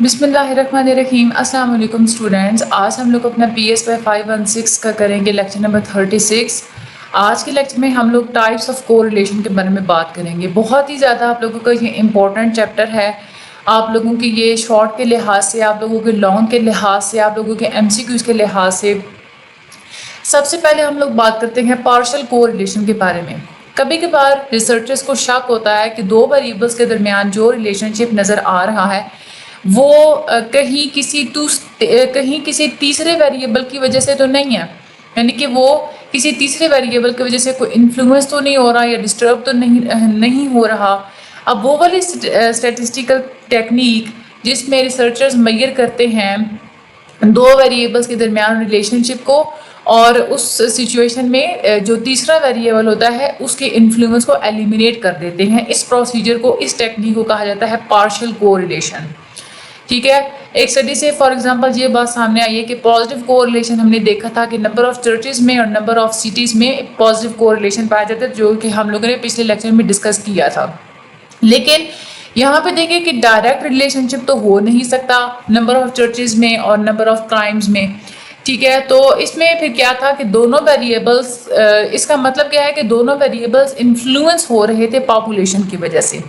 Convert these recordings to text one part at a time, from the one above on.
बिस्मिल्लाहिर्रहमानिर्रहीम। अस्सलाम वालेकुम स्टूडेंट्स। आज हम लोग अपना PSY 516 का करेंगे लेक्चर नंबर 36। आज के लेक्चर में हम लोग टाइप्स ऑफ कोरिलेशन के बारे में बात करेंगे। बहुत ही ज़्यादा आप लोगों का ये इम्पोर्टेंट चैप्टर है। आप लोगों के ये शॉर्ट के लिहाज से, आप लोगों के लॉन्ग के लिहाज से, आप लोगों के MCQs के लिहाज से। सबसे पहले हम लोग बात करते हैं पार्शियल कोरिलेशन के बारे में। कभी कभार रिसर्चर्स को शक होता है कि दो वेरिएबल्स के दरमियान जो रिलेशनशिप नज़र आ रहा है वो कहीं किसी तीसरे वेरिएबल की वजह से तो नहीं है, यानी कि वो किसी तीसरे वेरिएबल की वजह से कोई इन्फ्लुएंस तो नहीं हो रहा या डिस्टर्ब तो नहीं हो रहा। अब वो वाली स्टैटिस्टिकल टेक्निक जिसमें रिसर्चर्स मेजर करते हैं दो वेरिएबल्स के दरमियान रिलेशनशिप को, और उस सिचुएशन में जो तीसरा वेरिएबल होता है उसके इन्फ्लुएंस को एलिमिनेट कर देते हैं। इस प्रोसीजर को, इस टेक्निक को कहा जाता है पार्शियल कोरिलेशन। ठीक है। एक स्टडी से फॉर एग्जांपल ये बात सामने आई है कि पॉजिटिव कोरिलेशन हमने देखा था कि नंबर ऑफ चर्चेज में और नंबर ऑफ सिटीज़ में पॉजिटिव कोरिलेशन पाया जाता है, जो कि हम लोगों ने पिछले लेक्चर में डिस्कस किया था। लेकिन यहाँ पे देखें कि डायरेक्ट रिलेशनशिप तो हो नहीं सकता नंबर ऑफ चर्चेज में और नंबर ऑफ क्राइम्स में। ठीक है। तो इसमें फिर क्या था कि दोनों वेरिएबल्स, इसका मतलब क्या है कि दोनों वेरिएबल्स इन्फ्लुएंस हो रहे थे पॉपुलेशन की वजह से।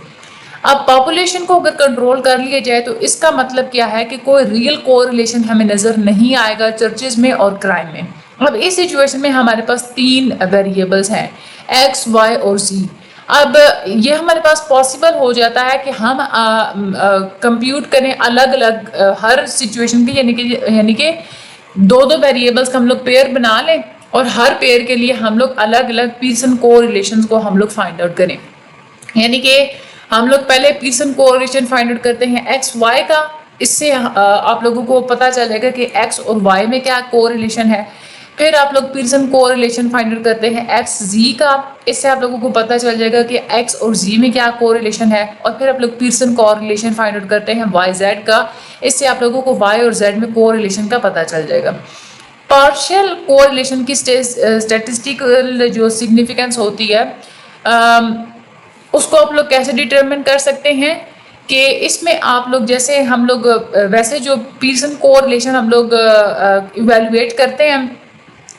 अब पॉपुलेशन को अगर कंट्रोल कर लिया जाए तो इसका मतलब क्या है कि कोई रियल कोरिलेशन हमें नज़र नहीं आएगा चर्चेज में और क्राइम में। अब इस सिचुएशन में हमारे पास तीन वेरिएबल्स हैं, X, Y और Z। अब ये हमारे पास पॉसिबल हो जाता है कि हम कंप्यूट करें अलग अलग हर सिचुएशन के, यानी कि दो दो वेरिएबल्स का हम लोग पेयर बना लें और हर पेयर के लिए हम लोग अलग अलग पीयरसन कोरिलेशंस को हम लोग फाइंड आउट करें। यानी कि हम लोग पहले पीयरसन कोरिलेशन फाइंड आउट करते हैं एक्स वाई का। इससे आप लोगों को पता चलेगा कि एक्स और वाई में क्या कोरिलेशन है। फिर आप लोग पीयरसन कोरिलेशन फाइंड आउट करते हैं एक्स जी का। इससे आप लोगों को पता चल जाएगा कि एक्स और जी में क्या कोरिलेशन है। और फिर आप लोग पीयरसन कोरिलेशन फाइंड आउट करते हैं वाई जेड का। इससे आप लोगों को वाई और जेड में कोरिलेशन का पता चल जाएगा। पार्शियल कोरिलेशन की स्टैटिस्टिकल जो सिग्निफिकेंस होती है उसको आप लोग कैसे डिटरमिन कर सकते हैं कि इसमें आप लोग, जैसे हम लोग वैसे जो पीयरसन कोरिलेशन हम लोग इवेलुएट करते हैं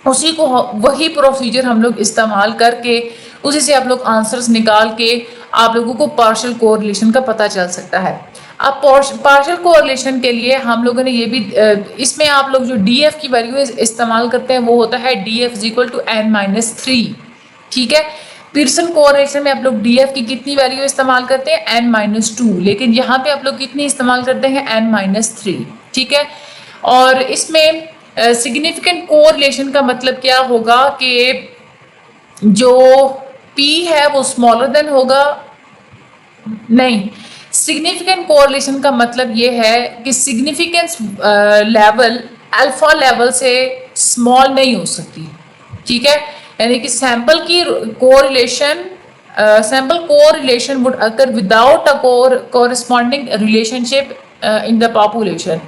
उसी को, वही प्रोसीजर हम लोग इस्तेमाल करके उसी से आप लोग आंसर्स निकाल के आप लोगों को पार्शियल कोरिलेशन का पता चल सकता है। अब पार्शियल कोरिलेशन के लिए हम लोगों ने ये भी, इसमें आप लोग जो DF की वैल्यू इस्तेमाल करते हैं वो होता है DF = n-3। ठीक है। पीयरसन कोरिलेशन में आप लोग DF की कितनी वैल्यू इस्तेमाल करते हैं, n-2, लेकिन यहाँ पे आप लोग कितनी इस्तेमाल करते हैं, n-3। ठीक है। और इसमें सिग्निफिकेंट कोरिलेशन का मतलब क्या होगा कि जो P है वो स्मॉलर देन होगा, नहीं, सिग्निफिकेंट कोरिलेशन का मतलब ये है कि सिग्निफिकेंस लेवल अल्फा लेवल से स्मॉल नहीं हो सकती। ठीक है। यानी कि sample correlation would occur without a corresponding relationship in the population.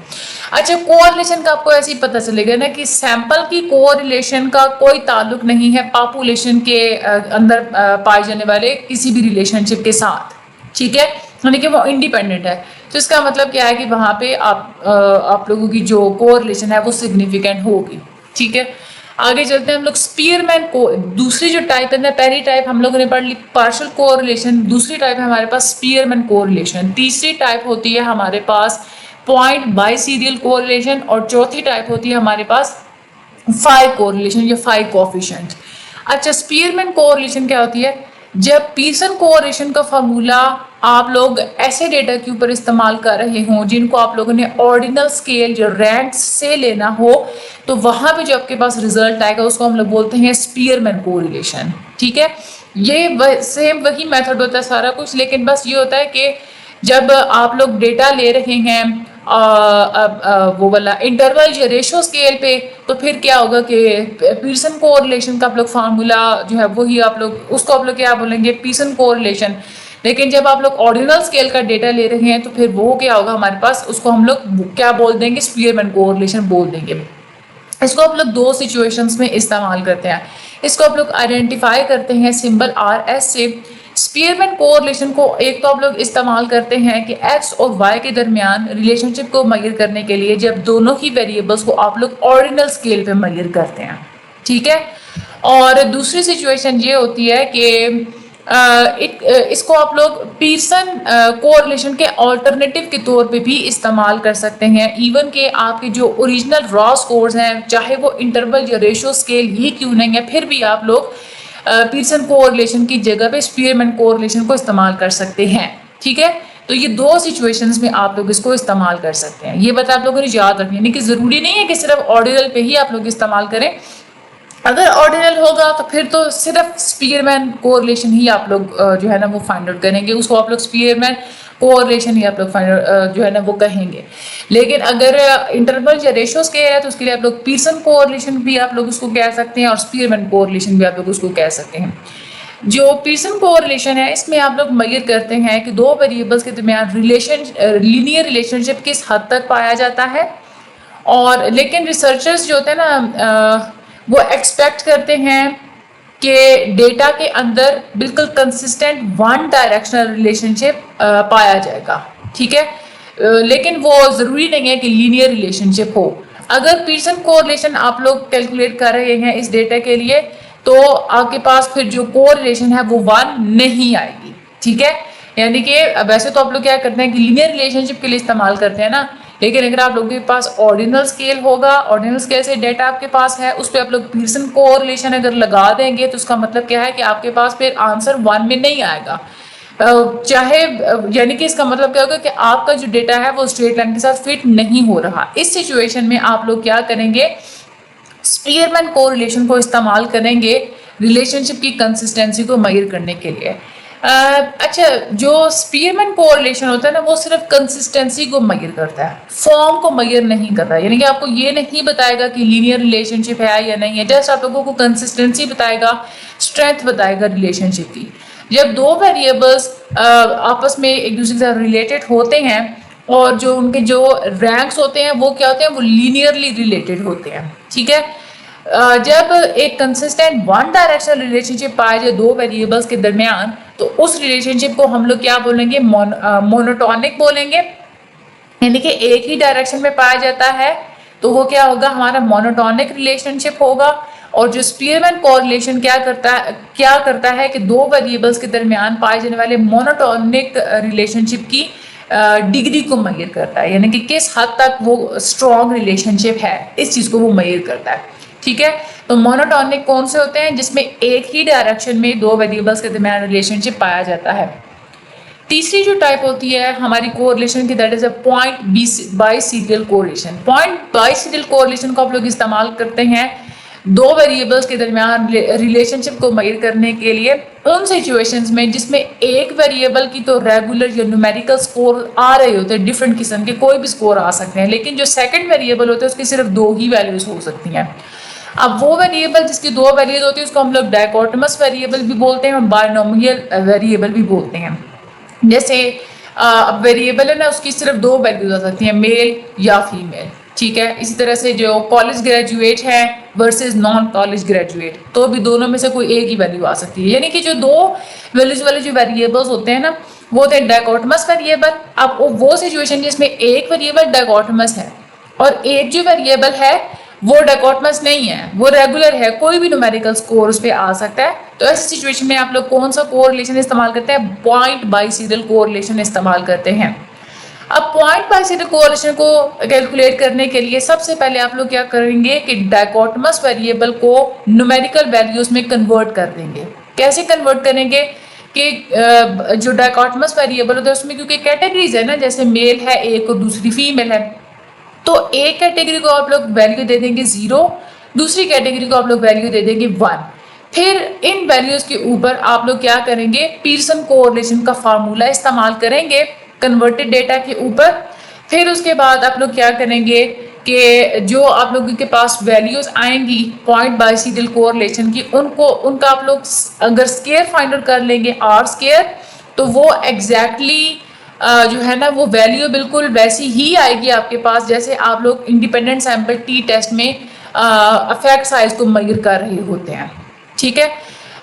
अच्छा, कोरिलेशन का आपको ऐसे ही पता चलेगा ना कि सैंपल की कोरिलेशन का कोई ताल्लुक नहीं है पॉपुलेशन के अंदर पाए जाने वाले किसी भी रिलेशनशिप के साथ। ठीक है। यानी कि वो इंडिपेंडेंट है। तो इसका मतलब क्या है कि वहाँ पे आप लोगों की जो कोरिलेशन है वो सिग्निफिकेंट होगी। ठीक है। आगे चलते हैं हम लोग स्पीयरमैन को। दूसरी जो टाइप है ना, पहली टाइप हम लोगों ने पढ़ ली पार्शियल कोरिलेशन, दूसरी टाइप है हमारे पास स्पीयरमैन कोरिलेशन, तीसरी टाइप होती है हमारे पास पॉइंट बाय सीरियल कोरिलेशन, और चौथी टाइप होती है हमारे पास फाई कोरिलेशन या फाई कोफिशिएंट। अच्छा, स्पीयरमैन कोरिलेशन क्या होती है? जब पीयरसन कोरिलेशन का फार्मूला आप लोग ऐसे डेटा के ऊपर इस्तेमाल कर रहे हों जिनको आप लोगों ने ऑर्डिनल स्केल जो रैंक्स से लेना हो, तो वहां पे जो आपके पास रिजल्ट आएगा उसको हम लोग बोलते हैं स्पीयरमैन कोरिलेशन। ठीक है। ये सेम वही मेथड होता है सारा कुछ, लेकिन बस ये होता है कि जब आप लोग डेटा ले रहे हैं वो वाला इंटरवल या रेशो स्केल पे, तो फिर क्या होगा कि पीयरसन कोरिलेशन का आप लोग फार्मूला जो है वही आप लोग, उसको आप लोग क्या बोलेंगे, पीयरसन कोरिलेशन। लेकिन जब आप लोग ऑर्डिनल स्केल का डेटा ले रहे हैं तो फिर वो क्या होगा हमारे पास, उसको हम लोग क्या बोल देंगे, स्पीयरमैन कोरिलेशन बोल देंगे। इसको आप लोग दो सिचुएशंस में इस्तेमाल करते हैं। इसको आप लोग आइडेंटिफाई करते हैं सिंबल RS से। स्पीयरमैन कोरिलेशन को एक तो आप लोग इस्तेमाल करते हैं कि एक्स और वाई के दरमियान रिलेशनशिप को मेजर करने के लिए, जब दोनों ही वेरिएबल्स को आप लोग ऑर्डिनल स्केल पे मेजर करते हैं, ठीक है। और दूसरी सिचुएशन ये होती है कि इसको आप लोग पीरसन कोरिलेशन के अल्टरनेटिव के तौर पे भी इस्तेमाल कर सकते हैं। इवन के आपके जो ओरिजिनल रॉ स्कोर्स हैं, चाहे वो इंटरवल या रेशियो स्केल ही क्यों नहीं है, फिर भी आप लोग पीरसन कोरिलेशन की जगह पे स्पीयरमैन कोरिलेशन को इस्तेमाल कर सकते हैं, ठीक है। तो ये दो सिचुएशंस में आप लोग इसको इस्तेमाल कर सकते हैं। ये बात आप लोगों ने याद रखनी है कि ज़रूरी नहीं है कि सिर्फ ऑर्डिनल पे ही आप लोग इस्तेमाल करें। अगर ऑर्डिनल होगा तो फिर तो सिर्फ स्पीयरमैन कोरिलेशन ही आप लोग जो है ना वो फाइंड आउट करेंगे, उसको आप लोग स्पीयरमैन कोरिलेशन ही आप लोग फाइंड जो है ना वो कहेंगे। लेकिन अगर इंटरवल या रेशियो स्केल है तो उसके लिए आप लोग पीरसन कोरिलेशन भी आप लोग उसको कह सकते हैं और स्पीयरमैन कोरिलेशन भी आप लोग उसको कह सकते हैं। जो पीरसन कोरिलेशन है इसमें आप लोग मेजर करते हैं कि दो वेरिएबल्स के दरमियान लीनियर रिलेशनशिप किस हद तक पाया जाता है। और लेकिन रिसर्चर्स जो होते हैं ना वो एक्सपेक्ट करते हैं कि डेटा के अंदर बिल्कुल कंसिस्टेंट वन डायरेक्शनल रिलेशनशिप पाया जाएगा, ठीक है। लेकिन वो ज़रूरी नहीं है कि लीनियर रिलेशनशिप हो। अगर पीरसन कोरिलेशन आप लोग कैलकुलेट कर रहे हैं इस डेटा के लिए तो आपके पास फिर जो कोरिलेशन है वो वन नहीं आएगी, ठीक है। यानी कि वैसे तो आप लोग क्या करते हैं कि लीनियर रिलेशनशिप के लिए इस्तेमाल करते हैं ना, लेकिन अगर आप लोगों के पास ऑर्डिनल स्केल होगा, ऑर्डिनल स्केल से डेटा आपके पास है, उस पर आप लोग पीरसन कोरिलेशन अगर लगा देंगे तो उसका मतलब क्या है कि आपके पास फिर आंसर वन में नहीं आएगा। चाहे यानी कि इसका मतलब क्या होगा कि आपका जो डेटा है वो स्ट्रेट लाइन के साथ फिट नहीं हो रहा। इस सिचुएशन में आप लोग क्या करेंगे, स्पीयरमैन कोरिलेशन को इस्तेमाल करेंगे रिलेशनशिप की कंसिस्टेंसी को मेजर करने के लिए। अच्छा, जो स्पीयरमैन कोरिलेशन होता है ना वो सिर्फ कंसिस्टेंसी को मेजर करता है, फॉर्म को मेजर नहीं करता। यानी कि आपको ये नहीं बताएगा कि लीनियर रिलेशनशिप है या नहीं है, जस्ट आप लोगों को कंसिस्टेंसी बताएगा, स्ट्रेंथ बताएगा रिलेशनशिप की। जब दो वेरिएबल्स आपस में एक दूसरे के साथ रिलेटेड होते हैं और जो उनके जो रैंक्स होते हैं वो क्या होते हैं, वो लीनियरली रिलेटेड होते हैं, ठीक है। जब एक कंसिस्टेंट वन डायरेक्शनल रिलेशनशिप पाया जाए दो वेरिएबल्स के दरमियान तो उस रिलेशनशिप को हम लोग क्या बोलेंगे, मोनोटोनिक बोलेंगे। यानी कि एक ही डायरेक्शन में पाया जाता है तो वो क्या होगा, हमारा मोनोटोनिक रिलेशनशिप होगा। और जो स्पीयरमैन कोरिलेशन क्या करता है कि दो वेरिएबल्स के दरमियान पाए जाने वाले मोनोटोनिक रिलेशनशिप की डिग्री को मेजर करता है, यानी कि किस हद तक वो स्ट्रॉन्ग रिलेशनशिप है, इस चीज़ को वो मेजर करता है, ठीक है। तो मोनोटोनिक कौन से होते हैं, जिसमें एक ही डायरेक्शन में दो वेरिएबल्स के दरमियान रिलेशनशिप पाया जाता है। तीसरी जो टाइप होती है हमारी कोरिलेशन की, that is a point by serial correlation. Point by serial correlation को आप लोग इस्तेमाल करते हैं दो वेरिएबल्स के दरमियान रिलेशनशिप को मेजर करने के लिए उन सिचुएशंस में जिसमें एक वेरिएबल की तो रेगुलर या न्यूमेरिकल स्कोर आ रहे होते हैं, डिफरेंट किस्म के कोई भी स्कोर आ सकते हैं, लेकिन जो सेकंड वेरिएबल होते हैं उसकी सिर्फ दो ही वैल्यूज हो सकती हैं। अब वो वेरिएबल जिसकी दो वैल्यूज होती है उसको हम लोग डायकोटोमस वेरिएबल भी बोलते हैं और बायनोमियल वेरिएबल भी बोलते हैं। जैसे अब वेरिएबल है ना, उसकी सिर्फ दो वैल्यूज आ सकती हैं, मेल या फीमेल, ठीक है। इसी तरह से जो कॉलेज ग्रेजुएट है वर्सेस नॉन कॉलेज ग्रेजुएट, तो भी दोनों में से कोई एक ही वैल्यू आ सकती है। यानी कि जो दो वैल्यूज वाले जो वेरिएबल्स होते हैं ना वो होते हैं डायकोटोमस वेरिएबल। अब वो सिचुएशन जिसमें एक वेरिएबल डायकोटोमस है और एक जो वेरिएबल है वो डायकोटोमस नहीं है, वो रेगुलर है, कोई भी न्यूमेरिकल स्कोर उस पर आ सकता है। तो ऐसी सिचुएशन में आप लोग कौन सा कोरिलेशन इस्तेमाल करते हैं, पॉइंट बाई सीरियल कोरिलेशन इस्तेमाल करते हैं। अब पॉइंट बाई सीरियल कोरिलेशन को कैलकुलेट करने के लिए सबसे पहले आप लोग क्या करेंगे कि डायकोटोमस वेरिएबल को न्यूमेरिकल वैल्यूज में कन्वर्ट कर देंगे। कैसे कन्वर्ट करेंगे कि जो डायकोटोमस वेरिएबल होता है उसमें क्योंकि कैटेगरीज है ना, जैसे मेल है एक और दूसरी फीमेल है, तो एक कैटेगरी को आप लोग वैल्यू दे देंगे 0, दूसरी कैटेगरी को आप लोग वैल्यू दे देंगे 1। फिर इन वैल्यूज के ऊपर आप लोग क्या करेंगे, पीरसन कोरिलेशन का फार्मूला इस्तेमाल करेंगे कन्वर्टेड डेटा के ऊपर। फिर उसके बाद आप लोग क्या करेंगे कि जो आप लोगों के पास वैल्यूज आएंगी पॉइंट बाई सीरियल कोरिलेशन की, उनका आप लोग अगर स्केयर फाइंड आउट कर लेंगे आर स्केयर, तो वो एग्जैक्टली जो है ना वो वैल्यू बिल्कुल वैसी ही आएगी आपके पास जैसे आप लोग इंडिपेंडेंट सैंपल टी टेस्ट में इफेक्ट साइज को मेजर कर रहे होते हैं, ठीक है।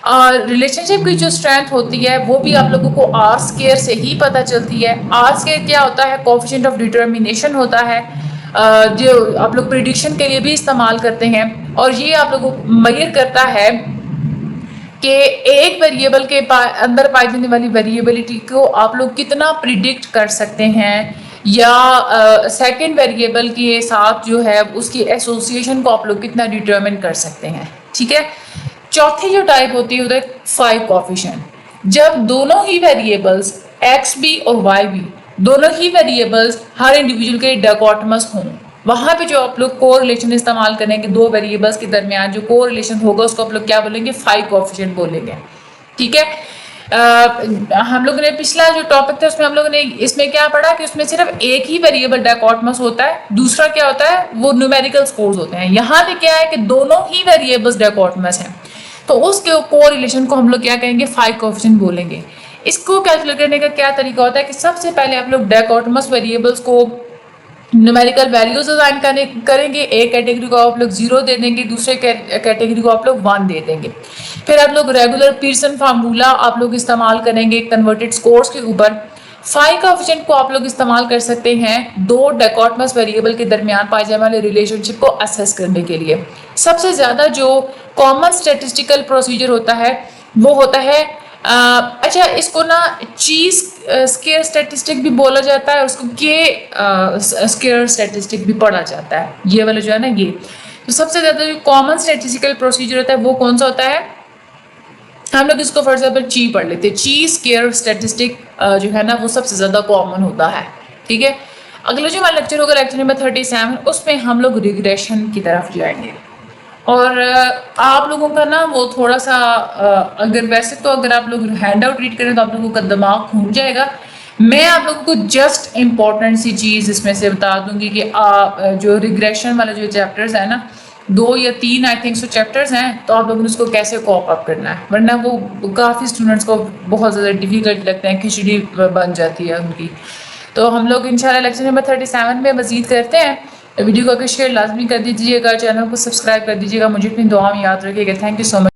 रिलेशनशिप की जो स्ट्रेंथ होती है वो भी आप लोगों को आर स्क्वायर से ही पता चलती है। आर स्क्वायर क्या होता है? कोएफिशिएंट ऑफ डिटर्मिनेशन होता है, जो आप लोग प्रिडिक्शन के लिए भी इस्तेमाल करते हैं, और ये आप लोगों को मेजर करता है कि एक वेरिएबल के अंदर पाई जाने वाली वेरिएबिलिटी को आप लोग कितना प्रिडिक्ट कर सकते हैं, या सेकंड वेरिएबल के साथ जो है उसकी एसोसिएशन को आप लोग कितना डिटरमिन कर सकते हैं। ठीक है। चौथी जो टाइप होती है 5 कोएफिशिएंट। जब दोनों ही वेरिएबल्स एक्स बी और वाई बी दोनों ही वेरिएबल्स हर इंडिविजुअल के डायकोटोमस हों, वहां पे जो आप लोग कोरिलेशन इस्तेमाल करेंगे, दो वेरिएबल्स के दरमियान जो कोरिलेशन होगा उसको आप लोग क्या बोलेंगे? 5 कोएफिशिएंट बोलेंगे। ठीक है। हम लोगों ने पिछला जो टॉपिक था उसमें हम लोगों ने इसमें क्या पढ़ा कि उसमें सिर्फ एक ही वेरिएबल डायकोटोमस होता है, दूसरा क्या होता है? वो न्यूमेरिकल स्कोर्स होते हैं। यहाँ पे क्या है कि दोनों ही वेरिएबल्स डायकोटोमस हैं, तो उसके कोरिलेशन को हम लोग क्या कहेंगे? 5 कोएफिशिएंट बोलेंगे। इसको कैलकुलेट करने का क्या तरीका होता है कि सबसे पहले आप लोग डायकोटोमस वेरिएबल्स को न्यूमेरिकल वैल्यूज असाइन करेंगे। एक कैटेगरी को आप लोग 0 दे देंगे, दूसरे कैटेगरी को आप लोग 1 दे देंगे। फिर आप लोग रेगुलर पीयरसन फार्मूला आप लोग इस्तेमाल करेंगे कन्वर्टेड स्कोर्स के ऊपर। 5 कोएफिशिएंट को आप लोग इस्तेमाल कर सकते हैं दो डायकोटोमस वेरिएबल के दरमियान पाए जाने वाले रिलेशनशिप को असेस करने के लिए। सबसे ज़्यादा जो कॉमन स्टैटिस्टिकल प्रोसीजर होता है वो होता है अच्छा, इसको ना चीज स्केयर स्टैटिस्टिक भी बोला जाता है, उसको के स्केयर स्टैटिस्टिक भी पढ़ा जाता है। ये वाला जो है ना, ये तो सबसे ज़्यादा जो कॉमन स्टैटिस्टिकल प्रोसीजर होता है वो कौन सा होता है? हम लोग इसको फॉर एग्जाम्पल ची पढ़ लेते हैं। ची स्केयर स्टैटिस्टिक जो है ना वो सबसे ज़्यादा कॉमन होता है। ठीक है। अगला जो हमारा लेक्चर होगा लेक्चर नंबर 37, उसमें हम लोग रिग्रेशन की तरफ जाएंगे। और आप लोगों का ना वो थोड़ा सा अगर वैसे तो अगर आप लोग हैंड आउट रीड करें तो आप लोगों का दिमाग घूम जाएगा। मैं आप लोगों को जस्ट इम्पॉर्टेंट सी चीज़ इसमें से बता दूंगी कि जो रिग्रेशन वाला जो चैप्टर्स है ना, 2 या 3 आई थिंक सो चैप्टर्स हैं, तो आप लोगों ने उसको कैसे कॉप अप करना है, वरना वो काफ़ी स्टूडेंट्स को बहुत ज़्यादा डिफिकल्ट लगता है, खिचड़ी बन जाती है उनकी। तो हम लोग इंशाल्लाह लेक्चर नंबर 37 में मज़ीद करते हैं। वीडियो को शेयर लाजमी कर दीजिएगा, चैनल को सब्सक्राइब कर दीजिएगा, मुझे अपनी दुआ में याद रखिएगा। Thank you so much.